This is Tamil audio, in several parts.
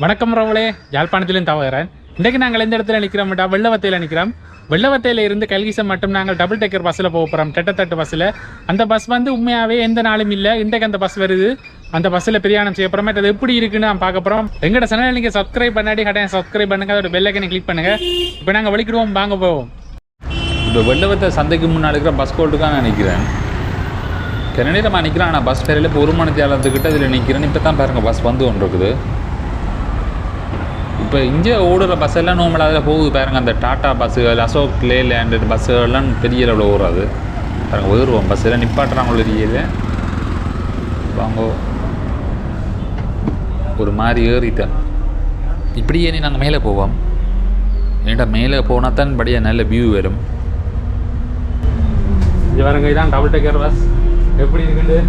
வணக்கம் ரவளே, யாழ்ப்பாணத்திலும் தவகரன். இன்றைக்கு நாங்கள் எந்த இடத்துல நிற்கிறோம்? வெள்ளவத்தையில் நிற்கிறோம். வெள்ளவத்தையில் இருந்து கல்கிசம் மட்டும் நாங்கள் டபுள் டெக்கர் பஸ்ஸில் போக போகிறோம். டெட்டத்தட்டு பஸ்ஸில். அந்த பஸ் வந்து உண்மையாகவே எந்த நாளும் இல்லை. இன்றைக்கு அந்த பஸ் வருது. அந்த பஸ்ஸில் பிரயாணம் செய்ய போகிறோம். அது எப்படி இருக்குன்னு நான் பார்க்க போகிறோம். எங்களோட சேனல் நீங்கள் சப்ஸ்கிரைப் பண்ணாடி கட்டாயம் சப்ஸ்கிரைப் பண்ணுங்க. அதோட பெல் ஐக்கனை கிளிக் பண்ணுங்கள். இப்போ நாங்கள் வலிக்கிடுவோம், வாங்க போவோம். இப்போ வெள்ளவத்தை சந்தைக்கு முன்னாடி இருக்கிற பஸ் கோல்ட்டுக்காக நான் நிற்கிறேன். கிணநீரமாக நிற்கிறேன். ஆனால் பஸ் ஃபேரில் இப்போ 1 மணி தேலத்துக்கிட்ட இதில் நிற்கிறேன். இப்போ தான் பாருங்கள் பஸ் வந்து கொண்டு இருக்குது. இப்போ இங்கே ஓடுற பஸ் எல்லாம் நார்மலாக அதில் போகுது பாருங்கள். அந்த டாட்டா பஸ்ஸுகள், அசோக் லேண்ட் பஸ்ஸுகள்லாம் பெரிய அளவில் ஓடாது பாருங்கள். உயர்வோம் பஸ் எல்லாம் நிப்பாட்டுறாங்களோ ஏரியில் வாங்க. ஒரு மாதிரி ஏறிட்டேன். இப்படியே நீ நாங்கள் மேலே போவோம். ஏன்டா மேலே போனால் தான் படியாக நல்ல வியூ வரும். இது பாருங்க, இதான் டபுள் டெக்கர் பஸ். எப்படி இருக்குது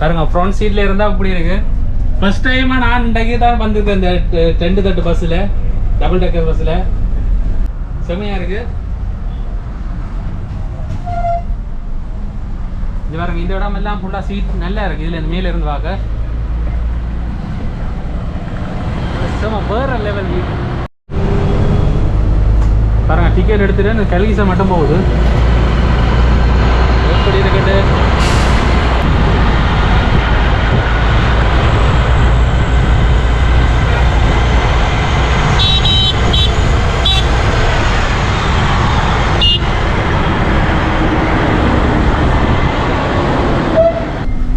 பாருங்க. ஃப்ரண்ட் சீட்ல இருந்தா அப்படி இருக்கு. ஃபர்ஸ்ட் டைமா நான் இன்றைக்கு தான் வந்திருக்கேன் இந்த டென்ட் தட்டு பஸ்ஸில், டபுள் டெக்கர் பஸ்ஸில். செம்மையா இருக்கு. இது பாருங்க, இந்த இடம் எல்லாம் ஃபுல்லாக சீட் நல்லா இருக்கு. இதில் இந்த மேலே இருந்து பார்க்க செம்ம வேற லெவல் வியூ பாருங்க. டிக்கெட் எடுத்துட்டு இந்த கல்கிசை மட்டும் போகுது. எப்படி இருக்குது?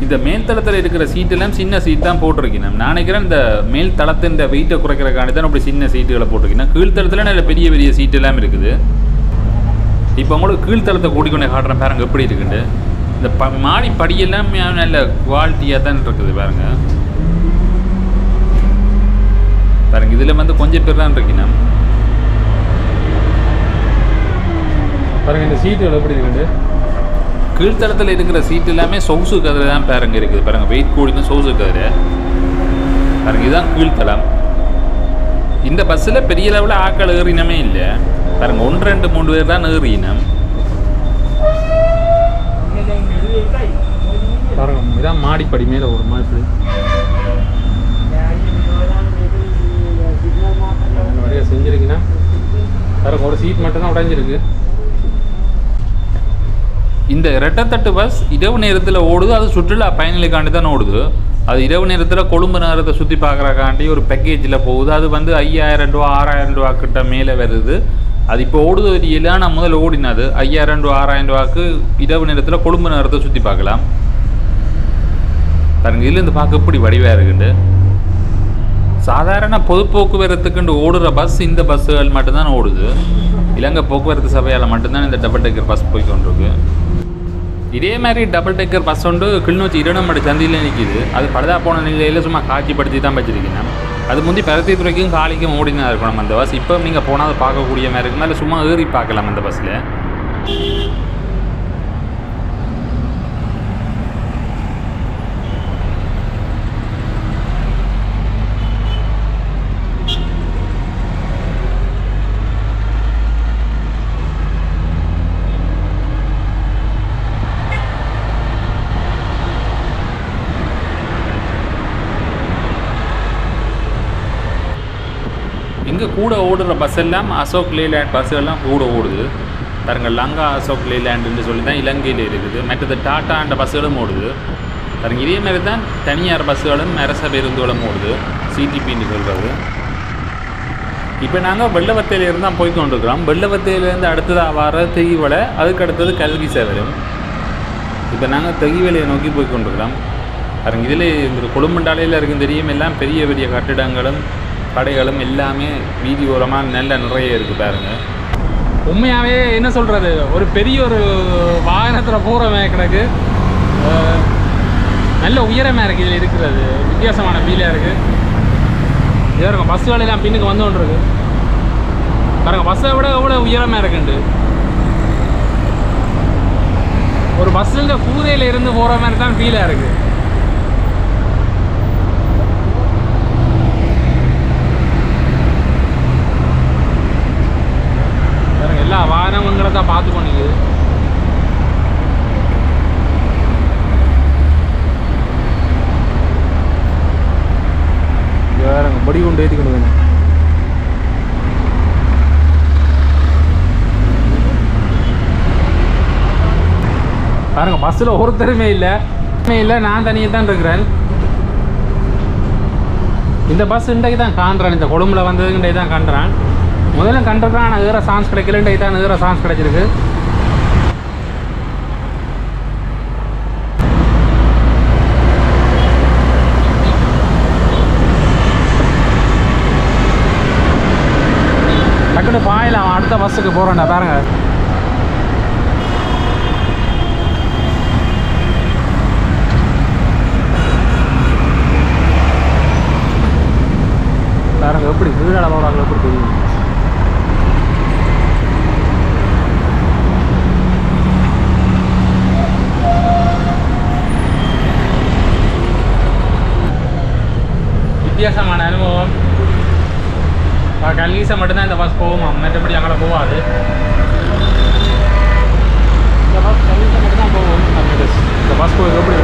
இந்த மேல் தளத்தில் இருக்கிற சீட்டெல்லாம் சின்ன சீட் தான் போட்டிருக்கேன். நான் நினைக்கிறேன் இந்த மேல் தளத்தின் இந்த வெயிட்டை குறைக்கிறக்காண்டி தான் அப்படி சின்ன சீட்டுகளை போட்டிருக்கேன். கீழ்த்தளத்தில் நல்ல பெரிய பெரிய சீட் எல்லாம் இருக்குது. இப்போ உங்களுக்கு கீழ்த்தளத்தை கூட்டிக்கொண்டே காட்டுறேன் பாருங்க எப்படி இருக்குண்டு. இந்த மாடி படியெல்லாம் நல்ல குவாலிட்டியாக தான் இருக்குது பாருங்க. பாருங்க இதில் வந்து கொஞ்சம் பேர் தான் இருக்கீங்க பாருங்க. இந்த சீட்டுகள் எப்படி இருக்குண்டு. கீழ்த்தளத்தில் இருக்கிற சீட் எல்லாமே சொகுசு கதிரை தான் பாருங்க இருக்குது. பாருங்கள் வெயிட் கூடின சொகுசு கதிரை பாருங்க. இதுதான் கீழ்த்தளம். இந்த பஸ்ஸில் பெரிய லெவலில் ஆக்கள் ஏறினமே இல்லை பாருங்க. 1, 2, 3 பேர் தான் ஏறினம் பாருங்க. இதான் மாடிப்படி மேலே ஒரு மாதிரி நிறைய செஞ்சுருக்கீங்கன்னா பாருங்க. ஒரு சீட் மட்டும் தான் உடைஞ்சிருக்கு. இந்த ரெட்டத்தட்டு பஸ் இரவு நேரத்தில் ஓடுது. அது சுற்றுலா பயணிகளுக்காண்டி தான் ஓடுது. அது இரவு நேரத்தில் கொழும்பு நகரத்தை சுற்றி பார்க்குறக்காண்டி ஒரு பேக்கேஜில் போகுது. அது வந்து 5000 ரூபா 6000 ரூபா கிட்ட மேலே வருது. அது இப்போ ஓடுது வரியில். நான் முதல்ல ஓடினது 5000 ரூபா 6000 ரூபாய்க்கு இரவு நேரத்தில் கொழும்பு நகரத்தை சுற்றி பார்க்கலாம் பாருங்க. இதுலேருந்து பார்க்க எப்படி வடிவாக இருக்குண்டு. சாதாரண பொது போக்குவரத்துக்குண்டு ஓடுற பஸ் இந்த பஸ்ஸுகள் மட்டும்தான் ஓடுது. இலங்கை போக்குவரத்து சபையால் மட்டும்தான் இந்த டபுள் டெக்கர் பஸ் போய் கொண்டிருக்கு. இதே மாதிரி டபுள் டெக்கர் பஸ் ஒன்று கிளிநொச்சி இரண்டமடி சந்தையில் நிற்கிது. அது பழுதா போன நிலையில் சும்மா காட்சிப்படுத்தி தான் வச்சிருக்கேன். அது முந்தி பருத்தித்துறைக்கும் காலிக்கும் ஓடினா இருக்கணும் அந்த பஸ். இப்போ நீங்கள் போனால் அதை பார்க்கக்கூடிய மாதிரி இருக்கும். அதில் சும்மா ஏறி பார்க்கலாம் அந்த பஸ்ஸில். இங்கே கூட ஓடுற பஸ் எல்லாம் அசோக் லேண்ட் பஸ்ஸுகள்லாம் கூட ஓடுது பாருங்க. லங்கா அசோக் லேண்டுன்னு சொல்லி தான் இலங்கையில் இருக்குது. மற்றது டாட்டா அந்த பஸ்ஸுகளும் ஓடுது பாருங்க. இதே மாதிரி தான் தனியார் பஸ்ஸுகளும் அரச பேருந்துகளும் ஓடுது. சிடிபின்னு சொல்கிறது. இப்போ நாங்கள் வெள்ளவத்தையிலேருந்து தான் போய் கொண்டிருக்கிறோம். வெள்ளவத்தையிலேருந்து அடுத்ததாக வர தெகிவலை, அதுக்கு அடுத்தது கல்கிசை வரும். இப்போ நாங்கள் தெகிவலையை நோக்கி போய் கொண்டிருக்கிறோம் பாருங்க. இதில் இந்த கொழும்புண்டாலையில் இருக்கும் தெரியும். எல்லாம் பெரிய பெரிய கட்டிடங்களும் கடைகளும் எல்லாமே வீதி ஓரமாக நல்ல நிறைய இருக்குது பாருங்க. உண்மையாகவே என்ன சொல்கிறது, ஒரு பெரிய ஒரு வாகனத்தில் போகிறமே கிடக்கு. நல்ல உயரமாக இருக்குது. இதில் இருக்கிறது வித்தியாசமான ஃபீலாக இருக்குது. இதே இருக்கும் பஸ்ஸுகள் எல்லாம் பின்னுக்கு வந்து கொண்டு இருக்கு பாருங்க. பஸ்ஸை விட எவ்வளோ உயரமாக இருக்குண்டு. ஒரு பஸ்ஸில் கூரையில் இருந்து போகிற மாதிரி தான் ஃபீலாக இருக்குது. எல்லா வாகனங்களை தான் பார்த்து கொண்டிருக்குது. படி கொண்டு ஏற்றி கொண்டு வேணும். பாருங்க பஸ்ஸில் ஒருத்தருமே இல்லை, நான் தனியாக தான் இருக்கிறேன். இந்த பஸ் இன்றைக்கு தான் காண்றான், இந்த கொழும்புல வந்தது இன்றைக்கு தான் காண்றான். முதல்ல கண்டிருக்கான், ஆனால் ஏற சான்ஸ் கிடைக்கல. இன்றைக்கு தான் ஏற சான்ஸ் கிடைச்சிருக்கு. டக்குனு பாயலாம், அடுத்த பஸ்ஸுக்கு போகிறேன்டா. பாருங்க பாருங்க எப்படி வீடாட போகிறாங்க, எப்படி தெரியும். வித்தியாசமான அனுபவம். கல்கீசை மட்டும்தான் இந்த பஸ் போகுமா, மற்றபடி அங்கே போகாது. இந்த பஸ் கல்கீசை மட்டும்தான் போகும். இந்த பஸ் போகுது எப்படி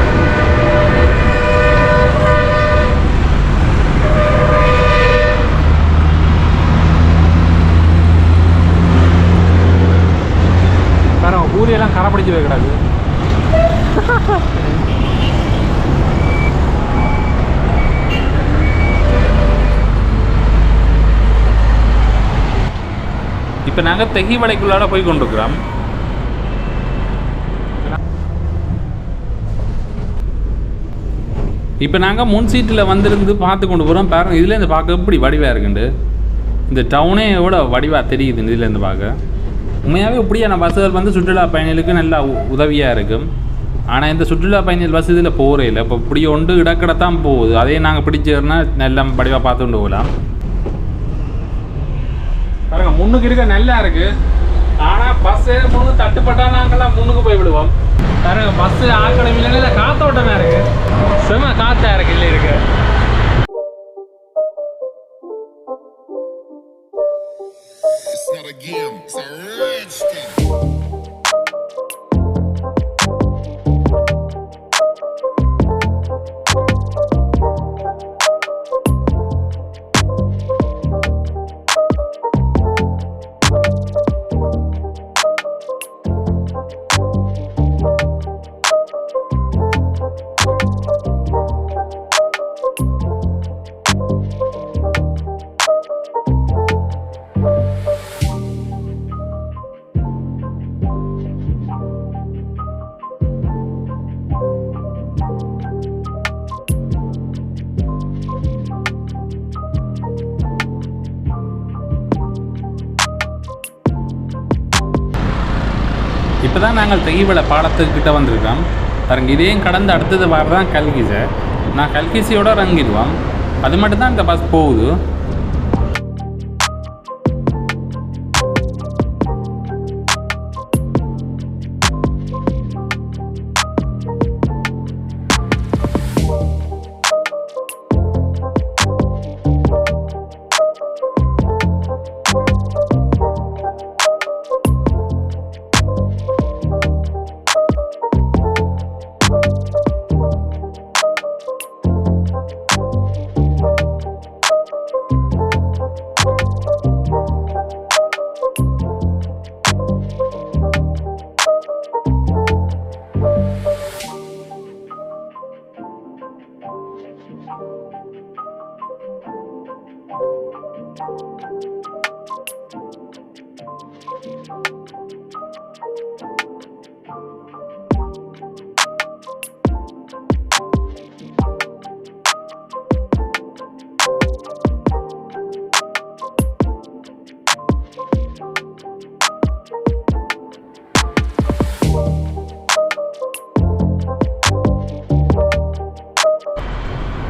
பாருங்க, கூலியெல்லாம் கரை பிடிச்சி வைக்கிறாங்க. இப்போ நாங்கள் தெகிவளைக்குள்ளாட போய் கொண்டிருக்கிறோம். இப்போ நாங்கள் முன் சீட்டில் வந்திருந்து பார்த்து கொண்டு போகிறோம். பாருங்கள் இதுலேருந்து பார்க்க எப்படி வடிவாக இருக்குண்டு. இந்த டவுனே எவ்வளோ வடிவாக தெரியுது இதுலேருந்து பார்க்க. உண்மையாகவே இப்படியான பஸ்ஸுகள் வந்து சுற்றுலா பயணிகளுக்கு நல்லா உதவியாக இருக்கும். ஆனால் இந்த சுற்றுலா பயணிகள் பஸ் இதில் போகிறே இல்லை. இப்போ இப்படி ஒன்று இடக்கடத்தான் போகுது. அதே நாங்கள் பிடிச்சோன்னா நல்லா வடிவாக பார்த்து கொண்டு போகலாம். பாருங்க முன்னுக்கு இருக்க நல்லா இருக்கு. ஆனால் பஸ் முன்னு தட்டுப்பட்டா நாங்கள்லாம் முன்னுக்கு போய் விடுவோம். பாருங்க பஸ் ஆக்கணும் இல்லைன்னா காத்தோட்டமாக இருக்கு, செம காத்தா இருக்கு. இல்லை இருக்கு இப்போ தான் நாங்கள் தெகிவளை பாடத்துக்கிட்ட வந்திருக்கோம். பாருங்க இதையும் கடந்து அடுத்தது வார தான் கல்கிசை. நான் கல்கிசையோட இறங்கிடுவோம். அது மட்டும்தான் இந்த பஸ் போகுது.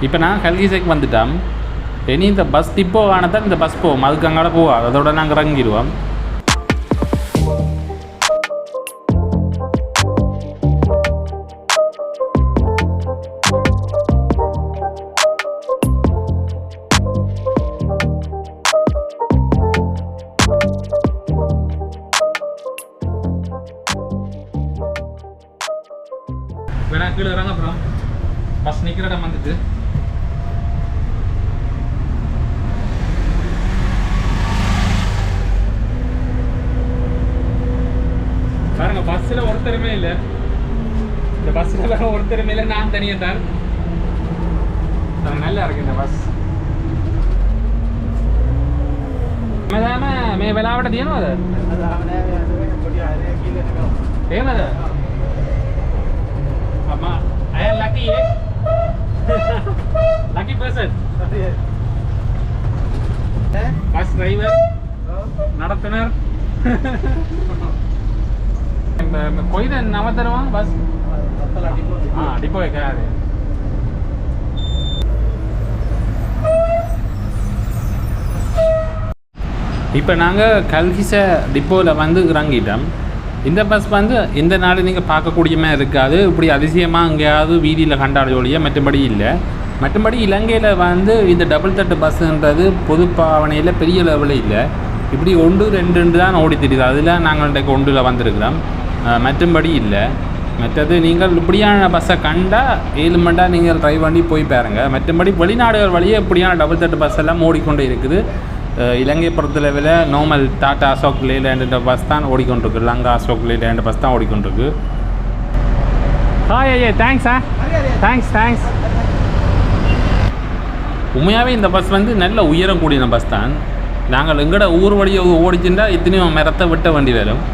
இப்போ நான் கல்கிசைக்கு வந்துட்டோம். இனி இந்த பஸ் டிப்போ ஆனதான் இந்த பஸ் போவோம். அதுக்கு அங்கால போவோம். அதோட நாங்கள் இறங்கிடுவோம். வேணா கீழே இறங்க அப்புறம் பஸ் நிற்கிற இடம் வந்துட்டு பஸ்ஸில் ஒருத்தருமே இல்லை, இந்த பஸ்ஸில் வேற ஒருத்தருமே இல்லை, நான் தனியாக தான். நல்லா இருக்கு இந்த பஸ். मैं वेलावट दिया ना अम्मा I am lucky lucky person bus driver நடத்துனர் कोई दिन नवा तरवा बस हाँ डिपो है क्या இப்போ நாங்கள் கல்கிச டிப்போவில் வந்து இறங்கிட்டோம். இந்த பஸ் வந்து எந்த நாடு நீங்கள் பார்க்கக்கூடியமே இருக்காது. இப்படி அதிசயமாக எங்கேயாவது வீதியில் கண்டாடக்கூடிய மற்றபடி இல்லை. மற்றபடி இலங்கையில் வந்து இந்த டபுள் தட்டு பஸ்ஸுன்றது பொது பாவனையில் பெரிய லெவலில் இல்லை. இப்படி 1 2 தான் ஓடி தெரியுது. அதில் நாங்கள் இன்றைக்கு 1ல் வந்திருக்கிறோம். மற்றபடி இல்லை. மற்றது நீங்கள் இப்படியான பஸ்ஸை கண்டால் 7 மணி நேரம் நீங்கள் ட்ரைவ் பண்ணி போய் பாருங்கள். மற்றபடி வெளிநாடுகள் வழியே இப்படியான டபுள் தட்டு பஸ் எல்லாம் ஓடிக்கொண்டு இருக்குது. இலங்கை பொறுத்தளவில் நார்மல் டாட்டா அசோக் லேலேண்ட் பஸ் தான் ஓடிக்கொண்டிருக்கு. லங்கா அசோக் லேலேண்ட் பஸ் தான் ஓடிக்கொண்டிருக்கு. ஹாய் ஐயா, தேங்க்ஸா, தேங்க்ஸ். உண்மையாகவே இந்த பஸ் வந்து நல்ல உயரம் கூடிய பஸ் தான். நாங்கள் எங்கட ஊர் வழியை ஓடிச்சுட்டா எத்தனையோ மரத்தை வெட்ட வேண்டி வரும்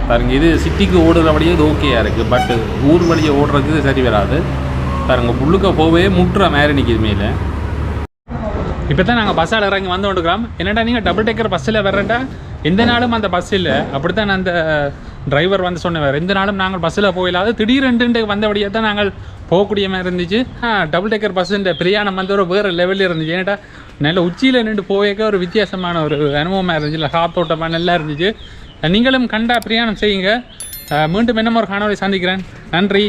பாருங்க. இது சிட்டிக்கு ஓடுற வழியே இது ஓகேயாக இருக்குது. பட் ஊர் வழியை ஓடுறதுக்கு சரி வராது பாருங்க. புல்லுக்க போவே முட்டுற மாதிரி நிற்கிது மேலே. இப்போ தான் நாங்கள் பஸ்ஸால் இறங்கி வந்து கொண்டுக்கிறோம். என்னடா நீங்கள் டபுள் டேக்கர் பஸ்ஸில் வர்றேன்டா, எந்த நாளும் அந்த பஸ் இல்லை அப்படி தான் அந்த டிரைவர் வந்து சொன்னவர். எந்த நாளும் நாங்கள் பஸ்ஸில் போயிடாது, திடீரெண்டு வந்தபடியாக தான் நாங்கள் போகக்கூடிய மாதிரி இருந்துச்சு. டபுள் டேக்கர் பஸ்ஸுன்ற பிரயாணம் வந்து ஒரு வேறு லெவலில் இருந்துச்சு. ஏன்னாடா நல்ல உச்சியில் நின்று போயக்க ஒரு வித்தியாசமான ஒரு அனுபவமாக இருந்துச்சு. இல்லை காத்தோட்டமாக நல்லா இருந்துச்சு. நீங்களும் கண்டா பிரயாணம் செய்யுங்க. மீண்டும் இன்னும் ஒரு காணொலி சந்திக்கிறேன். நன்றி.